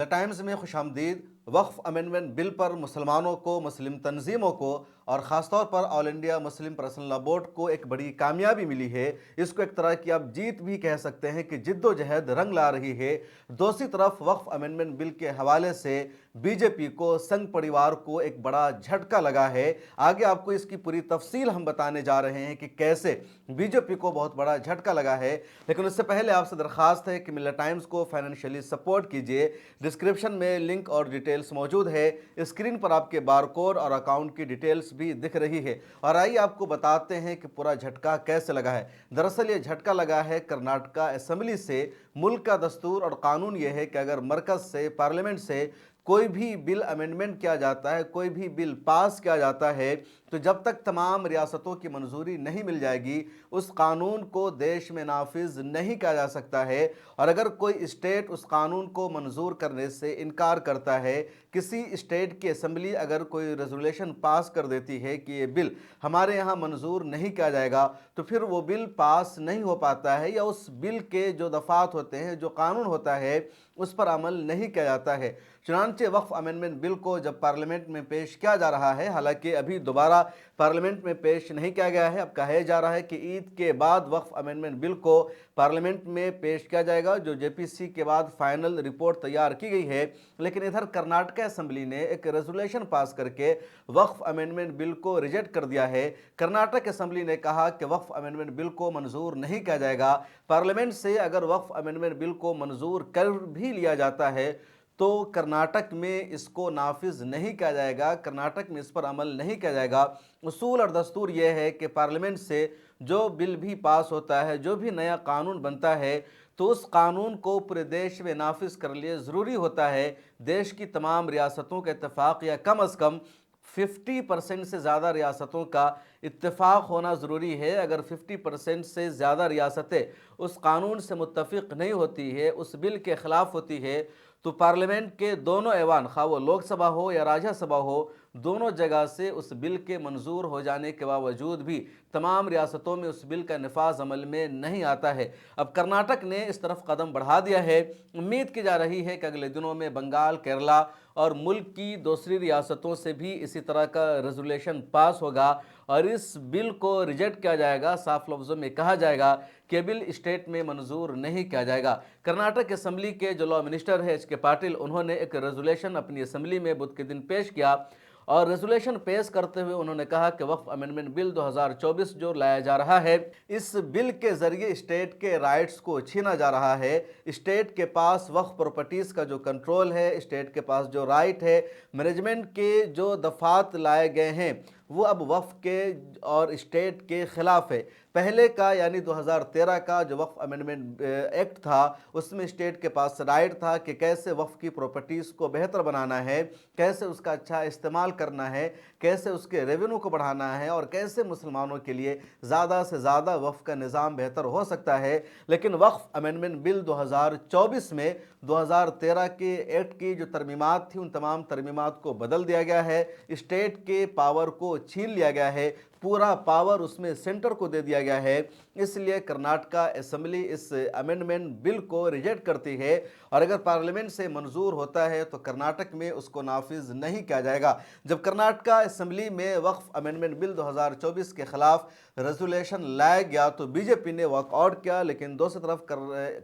Times میں خوش آمدید۔ وقف امینڈمنٹ بل پر مسلمانوں کو، مسلم تنظیموں کو اور خاص طور پر آل انڈیا مسلم پرسنل لا بورڈ کو ایک بڑی کامیابی ملی ہے۔ اس کو ایک طرح کی آپ جیت بھی کہہ سکتے ہیں کہ جد و جہد رنگ لا رہی ہے۔ دوسری طرف وقف امینڈمنٹ بل کے حوالے سے بی جے پی کو، سنگھ پریوار کو ایک بڑا جھٹکا لگا ہے۔ آگے آپ کو اس کی پوری تفصیل ہم بتانے جا رہے ہیں کہ کیسے بی جے پی کو بہت بڑا جھٹکا لگا ہے، لیکن اس سے پہلے آپ سے درخواست ہے کہ ملت ٹائمز کو فائنینشلی سپورٹ کیجیے۔ ڈسکرپشن میں لنک اور ڈیٹیلز موجود ہے۔ اسکرین پر آپ کے بارکوڈ اور اکاؤنٹ کی ڈیٹیلز بھی دکھ رہی ہے، اور آئیے آپ کو بتاتے ہیں کہ پورا جھٹکا کیسے لگا ہے۔ دراصل یہ جھٹکا لگا ہے کرناٹکا اسمبلی سے۔ ملک کا دستور اور قانون یہ ہے کہ اگر مرکز سے، پارلیمنٹ سے کوئی بھی بل امینڈمنٹ کیا جاتا ہے، کوئی بھی بل پاس کیا جاتا ہے، تو جب تک تمام ریاستوں کی منظوری نہیں مل جائے گی اس قانون کو دیش میں نافذ نہیں کیا جا سکتا ہے۔ اور اگر کوئی اسٹیٹ اس قانون کو منظور کرنے سے انکار کرتا ہے، کسی اسٹیٹ کی اسمبلی اگر کوئی ریزولوشن پاس کر دیتی ہے کہ یہ بل ہمارے یہاں منظور نہیں کیا جائے گا، تو پھر وہ بل پاس نہیں ہو پاتا ہے، یا اس بل کے جو دفعات ہوتے ہیں، جو قانون ہوتا ہے، اس پر عمل نہیں کیا جاتا ہے۔ چنانچہ وقف امینڈمنٹ بل کو جب پارلیمنٹ میں پیش کیا جا رہا ہے، حالانکہ ابھی دوبارہ پارلیمنٹ میں پیش نہیں کیا گیا ہے، اب کہا جا رہا ہے کہ عید کے بعد وقف امینڈمنٹ بل کو پارلیمنٹ میں پیش کیا جائے گا، جو جے پی سی کے بعد فائنل رپورٹ تیار کی گئی ہے۔ لیکن ادھر کرناٹک اسمبلی نے ایک ریزولوشن پاس کر کے وقف امینڈمنٹ بل کو ریجیکٹ کر دیا ہے۔ کرناٹک اسمبلی نے کہا کہ وقف امینڈمنٹ بل کو منظور نہیں کیا جائے گا۔ پارلیمنٹ سے اگر وقف امینڈمنٹ بل کو منظور کر بھی لیا جاتا ہے تو کرناٹک میں اس کو نافذ نہیں کیا جائے گا، کرناٹک میں اس پر عمل نہیں کیا جائے گا۔ اصول اور دستور یہ ہے کہ پارلیمنٹ سے جو بل بھی پاس ہوتا ہے، جو بھی نیا قانون بنتا ہے، تو اس قانون کو پورے دیش میں نافذ کر لیے ضروری ہوتا ہے دیش کی تمام ریاستوں کا اتفاق، یا کم از کم 50% سے زیادہ ریاستوں کا اتفاق ہونا ضروری ہے۔ اگر 50% سے زیادہ ریاستیں اس قانون سے متفق نہیں ہوتی ہے، اس بل کے خلاف ہوتی ہے، تو پارلیمنٹ کے دونوں ایوان، خواہ وہ لوک سبھا ہو یا راجیہ سبھا ہو، دونوں جگہ سے اس بل کے منظور ہو جانے کے باوجود بھی تمام ریاستوں میں اس بل کا نفاذ عمل میں نہیں آتا ہے۔ اب کرناٹک نے اس طرف قدم بڑھا دیا ہے۔ امید کی جا رہی ہے کہ اگلے دنوں میں بنگال، کیرلا اور ملک کی دوسری ریاستوں سے بھی اسی طرح کا ریزولوشن پاس ہوگا اور اس بل کو ریجیکٹ کیا جائے گا۔ صاف لفظوں میں کہا جائے گا کہ بل اسٹیٹ میں منظور نہیں کیا جائے گا۔ کرناٹک اسمبلی کے جو لا منسٹر ہے ایچ کے پاٹل، انہوں نے ایک ریزولوشن اپنی اسمبلی میں بدھ کے دن پیش کیا، اور ریزولوشن پیش کرتے ہوئے انہوں نے کہا کہ وقف امینڈمنٹ بل 2024 جو لایا جا رہا ہے، اس بل کے ذریعے اسٹیٹ کے رائٹس کو چھینا جا رہا ہے۔ اسٹیٹ کے پاس وقف پراپرٹیز کا جو کنٹرول ہے، اسٹیٹ کے پاس جو رائٹ ہے، مینجمنٹ کے جو دفعات لائے گئے ہیں، وہ اب وقف کے اور اسٹیٹ کے خلاف ہے۔ پہلے کا یعنی 2013 کا جو وقف امینڈمنٹ ایکٹ تھا، اس میں اسٹیٹ کے پاس رائٹ تھا کہ کیسے وقف کی پراپرٹیز کو بہتر بنانا ہے، کیسے اس کا اچھا استعمال کرنا ہے، کیسے اس کے ریونیو کو بڑھانا ہے، اور کیسے مسلمانوں کے لیے زیادہ سے زیادہ وقف کا نظام بہتر ہو سکتا ہے۔ لیکن وقف امینڈمنٹ بل 2024 میں 2013 کے ایکٹ کی جو ترمیمات تھیں، ان تمام ترمیمات کو بدل دیا گیا ہے۔ اسٹیٹ کے پاور کو چھین لیا گیا ہے، پورا پاور اس میں سینٹر کو دے دیا گیا ہے۔ اس لیے کرناٹکا اسمبلی اس امینڈمنٹ بل کو ریجیکٹ کرتی ہے، اور اگر پارلیمنٹ سے منظور ہوتا ہے تو کرناٹک میں اس کو نافذ نہیں کیا جائے گا۔ جب کرناٹکا اسمبلی میں وقف امینڈمنٹ بل 2024 کے خلاف ریزولوشن لایا گیا تو بی جے پی نے واک آؤٹ کیا، لیکن دوسری طرف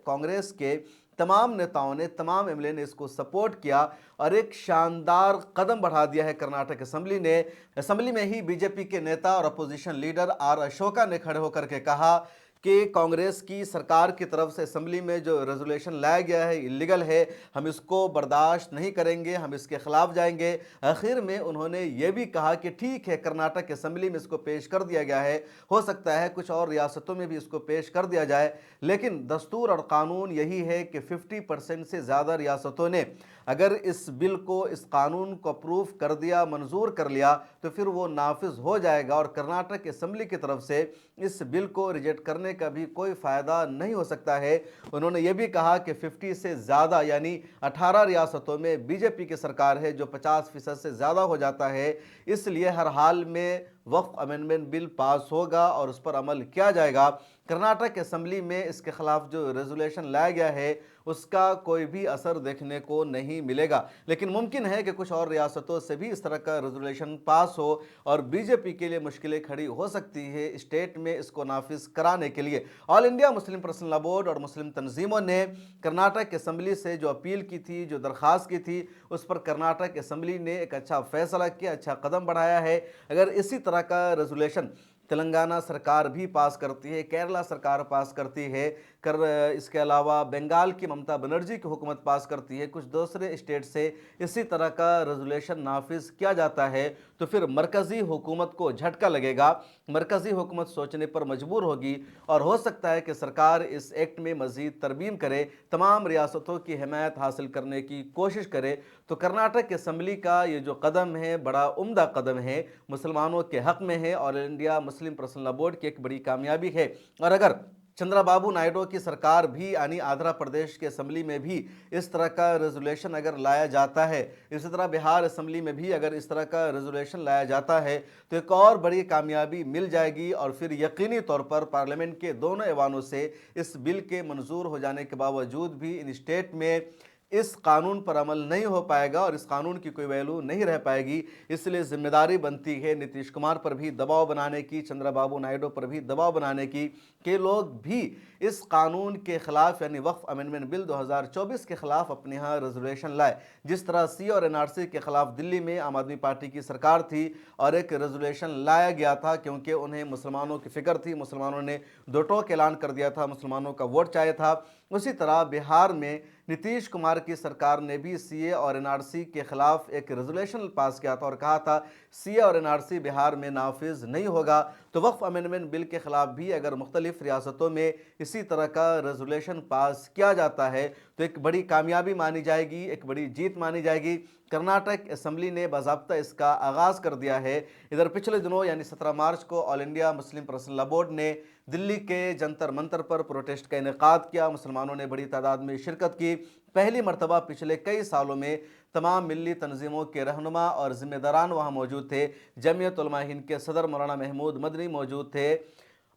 کانگریس کے تمام نیتاؤں نے، تمام ایم ایل اے نے اس کو سپورٹ کیا، اور ایک شاندار قدم بڑھا دیا ہے کرناٹک اسمبلی نے۔ اسمبلی میں ہی بی جے پی کے نیتا اور اپوزیشن لیڈر آر اشوکا نے کھڑے ہو کر کے کہا کہ کانگریس کی سرکار کی طرف سے اسمبلی میں جو ریزولوشن لایا گیا ہے اللیگل ہے، ہم اس کو برداشت نہیں کریں گے، ہم اس کے خلاف جائیں گے۔ آخر میں انہوں نے یہ بھی کہا کہ ٹھیک ہے، کرناٹک اسمبلی میں اس کو پیش کر دیا گیا ہے، ہو سکتا ہے کچھ اور ریاستوں میں بھی اس کو پیش کر دیا جائے، لیکن دستور اور قانون یہی ہے کہ 50% سے زیادہ ریاستوں نے اگر اس بل کو، اس قانون کو اپروف کر دیا، منظور کر لیا، تو پھر وہ نافذ ہو جائے گا، اور کرناٹک اسمبلی کی طرف سے اس بل کو ریجیکٹ کرنے کا بھی کوئی فائدہ نہیں ہو سکتا ہے۔ انہوں نے یہ بھی کہا کہ 50 سے زیادہ یعنی 18 ریاستوں میں بی جے پی کی سرکار ہے، جو 50% سے زیادہ ہو جاتا ہے، اس لیے ہر حال میں वक्फ अमेंडमेंट बिल पास होगा और उस पर अमल किया जाएगा, कर्नाटक असम्बली में इसके खिलाफ जो रेजोल्यूशन लाया गया है उसका कोई भी असर देखने को नहीं मिलेगा। लेकिन मुमकिन है कि कुछ और रियासतों से भी इस तरह का रेजोल्यूशन पास हो और बीजेपी के लिए मुश्किलें खड़ी हो सकती है स्टेट में इसको नाफिज कराने के लिए। All India Muslim personal law board और मुस्लिम तंजीमों ने कर्नाटक असम्बली से जो अपील की थी, जो दरख्वास्त की थी, उस पर कर्नाटक असम्बली ने एक अच्छा फैसला किया, अच्छा कदम बढ़ाया है। अगर इसी तरह का रेजोल्यूशन तेलंगाना सरकार भी पास करती है, केरला सरकार पास करती है, इसके अलावा बंगाल की ममता बनर्जी की हुकूमत पास करती है, कुछ दूसरे स्टेट से इसी तरह का रेजोल्यूशन नाफिज किया जाता है, तो फिर मरकज़ी हुकूमत को झटका लगेगा। मरकज़ी हुकूमत सोचने पर मजबूर होगी और हो सकता है कि सरकार इस एक्ट में मज़ीद तरमीम करे, तमाम रियासतों की हिमायत हासिल करने की कोशिश करे। तो कर्नाटक असम्बली का ये जो कदम है बड़ा उम्दा कदम है, मुसलमानों के हक़ में है, all India Muslim personal law board की एक बड़ी कामयाबी है। और अगर चंद्रबाबू नायडू की सरकार भी यानी आंध्र प्रदेश के असम्बली में भी इस तरह का रेजोल्यूशन अगर लाया जाता है, इसी तरह बिहार असम्बली में भी अगर इस तरह का रेजोल्यूशन लाया जाता है, तो एक और बड़ी कामयाबी मिल जाएगी और फिर यकीनी तौर पर पार्लियामेंट के दोनों ऐवानों से इस बिल के मंजूर हो जाने के बावजूद भी इन स्टेट में इस कानून पर अमल नहीं हो पाएगा और इस कानून की कोई वैल्यू नहीं रह पाएगी। इसलिए जिम्मेदारी बनती है नीतीश कुमार पर भी दबाव बनाने की, चंद्रबाबू नायडू पर भी दबाव बनाने की कि लोग भी इस कानून के खिलाफ यानी वक्फ अमेंडमेंट बिल 2024 के खिलाफ अपने यहाँ रेजोल्यूशन लाए। जिस तरह सी और एनआरसी के खिलाफ दिल्ली में आम आदमी पार्टी की सरकार थी और एक रेजोल्यूशन लाया गया था क्योंकि उन्हें मुसलमानों की फिक्र थी, मुसलमानों ने दो टोक ऐलान कर दिया था, मुसलमानों का वोट चाहिए था। उसी तरह बिहार में नीतीश कुमार की सरकार ने भी सीए और एनआरसी के खिलाफ एक रेजोल्यूशन पास किया था और कहा था सीए और एनआरसी बिहार में नाफिज नहीं होगा। तो वक्फ अमेंडमेंट बिल के खिलाफ भी अगर मुख्तलिफ रियासतों में इसी तरह का रेजोल्यूशन पास किया जाता है तो एक बड़ी कामयाबी मानी जाएगी, एक बड़ी जीत मानी जाएगी। कर्नाटक असम्बली ने बाज़ाब्ता इसका आगाज़ कर दिया है। इधर पिछले दिनों यानी 17 मार्च को all India Muslim personal law board ने दिल्ली के जंतर मंतर पर प्रोटेस्ट का इनेकाद किया। मुसलमानों ने बड़ी तादाद में शिरकत की। पहली मरतबा पिछले कई सालों में तमाम मिली तंजीमों के रहनुमा और ज़िम्मेदारान वहाँ मौजूद थे। जमीयत उलमा हिंद के सदर मौलाना महमूद मदनी मौजूद थे।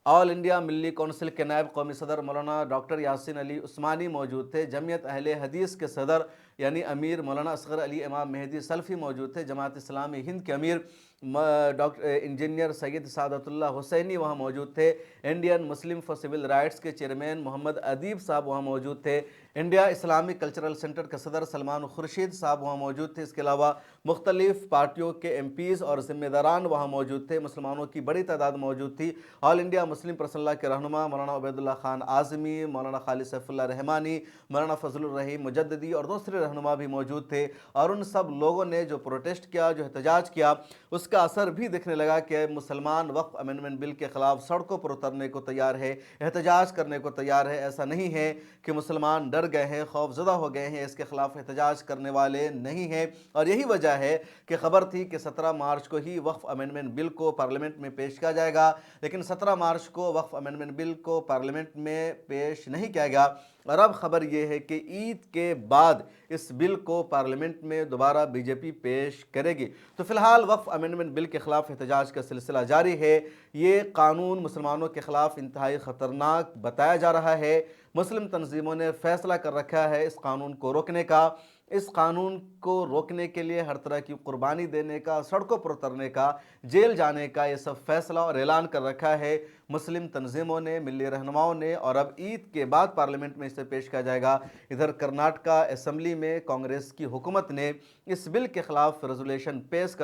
ऑल इंडिया मिल्ली कौंसिल के नायब कौमी सदर मौलाना डॉक्टर यासिन अली उस्मानी मौजूद थे। जमीयत अहले हदीस के सदर यानी अमीर मौलाना असगर अली इमाम मेहदी सल्फ़ी मौजूद थे। जमात इस्लामी हिंद के अमीर डॉक्टर इंजीनियर सैयद सादतुल्लाह हुसैनी वहाँ मौजूद थे। Indian Muslim for civil rights के चेयरमैन मोहम्मद अदीब साहब वहाँ मौजूद थे। इंडिया इस्लामिक कल्चरल सेंटर के सदर सलमान खुर्शीद साहब वहाँ मौजूद थे। इसके अलावा मुख्तलिफ पार्टियों के एमपीज़ और ज़िम्मेदारान वहाँ मौजूद थे। मुसलमानों की बड़ी तादाद मौजूद थी। All India Muslim personal law के रहनुमा मौलाना उबैदुल्लाह खान आज़मी, मौलाना खालिद सैफुल्लाह रहमानी, मौलाना फजलुर रहीम मुजद्दिदी और दूसरे रहनुमा भी मौजूद थे। और उन सब लोगों ने जो प्रोटेस्ट किया, जो एहतजाज किया, उसका असर भी दिखने लगा कि मुसलमान वक्फ अमेंडमेंट बिल के ख़िलाफ़ सड़कों पर उतरने को तैयार है, एहतजाज करने को तैयार है। ऐसा नहीं है कि मुसलमान डर गए हैं, खौफज़दा हो गए हैं, इसके ख़िलाफ़ एहतजाज करने वाले नहीं हैं। और यही वजह है कि ख़बर थी कि 17 मार्च को ही वक्फ अमेंडमेंट बिल को पार्लियामेंट में पेश किया जाएगा, लेकिन 17 मार्च को वक्फ अमेंडमेंट बिल को पार्लियामेंट में पेश नहीं किया गया। और अब खबर यह है कि ईद के बाद इस बिल को पार्लियामेंट में दोबारा बीजेपी पेश करेगी। तो फिलहाल वक्फ अमेंडमेंट बिल के खिलाफ एहतजाज का सिलसिला जारी है। ये कानून मुसलमानों के खिलाफ इंतहाई ख़तरनाक बताया जा रहा है। मुस्लिम तंजीमों ने फैसला कर रखा है इस कानून को रोकने का। इस कानून को रोकने के लिए हर तरह की कुर्बानी देने का, सड़कों पर उतरने का, जेल जाने का ये सब फैसला और ऐलान कर रखा है मुस्लिम तंजीमों ने, मिली रहनुमाओं ने। और अब ईद के बाद पार्लियामेंट में इसे पेश किया जाएगा। इधर कर्नाटक असम्बली में कांग्रेस की हुकूमत ने इस बिल के ख़िलाफ़ रेजोल्यूशन पेश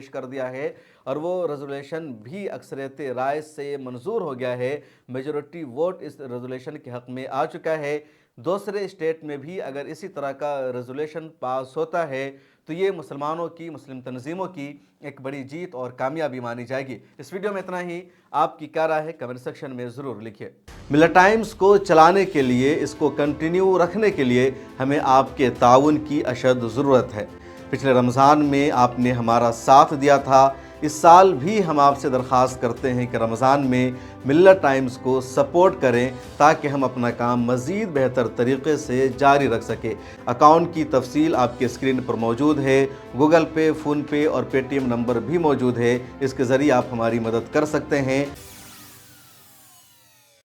कर दिया है और वो रेजोल्यूशन भी अक्सरियत राय से मंजूर हो गया है। मेजॉरिटी वोट इस रेजोल्यूशन के हक़ में आ चुका है। दूसरे स्टेट में भी अगर इसी तरह का रेजोल्यूशन पास होता है तो ये मुसलमानों की, मुस्लिम तंजीमों की एक बड़ी जीत और कामयाबी मानी जाएगी। इस वीडियो में इतना ही। आपकी क्या राय है कमेंट सेक्शन में ज़रूर लिखिए। मिल्लत टाइम्स को चलाने के लिए, इसको कंटिन्यू रखने के लिए हमें आपके ताउन की अशद ज़रूरत है। पिछले रमज़ान में आपने हमारा साथ दिया था, اس سال بھی ہم آپ سے درخواست کرتے ہیں کہ رمضان میں ملت ٹائمز کو سپورٹ کریں تاکہ ہم اپنا کام مزید بہتر طریقے سے جاری رکھ سکیں۔ اکاؤنٹ کی تفصیل آپ کے اسکرین پر موجود ہے، گوگل پے، فون پے اور پے ٹی ایم نمبر بھی موجود ہے، اس کے ذریعے آپ ہماری مدد کر سکتے ہیں۔